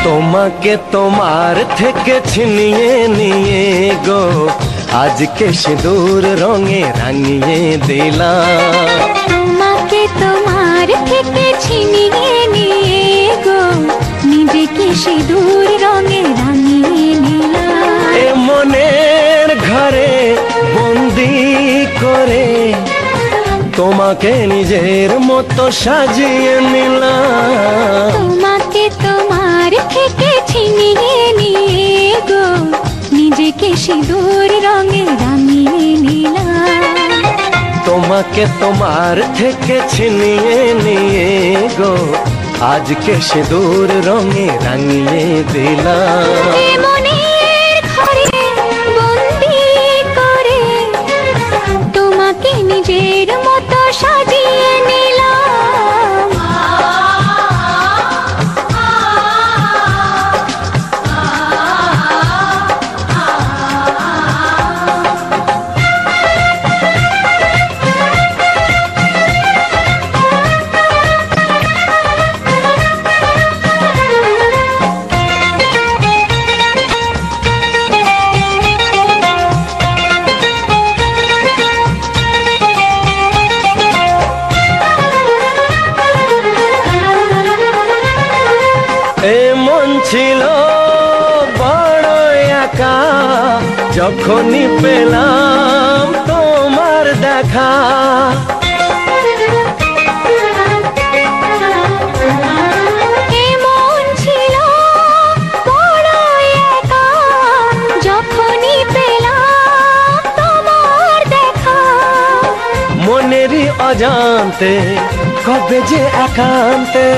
তোমাকে তোমার থেকে ছিনিয়ে নিয়ে গো আজকে সিঁদুর রঙে রাঙিয়ে দিলাম। তোমাকে তোমার থেকে ছিনিয়ে নিয়ে গো নিজেকে সিঁদুর রঙে রাঙিয়ে নিলাম। এ মনের ঘরে বন্দি করে তোমাকে নিজের মতো সাজিয়ে নিলাম। তোমাকে তোমার থেকে ছিনিয়ে নিয়ে গো নিজেকে সিঁদুর রঙে রাঙিয়ে নিলাম। তোমাকে তোমার থেকে ছিনিয়ে নিয়ে গো আজকে সিঁদুর রঙে রাঙিয়ে দিলাম। এ মনের ঘরে বন্দি করে তোমাকে নিজের মতো সাজিয়ে নিলাম। এমন ছিল বড় একা যখনই পেলাম তোমার দেখা। এমন ছিল বড় একা যখনই পেলাম তোমার দেখা। মনেরই অজান্তে কবে যে একান্তে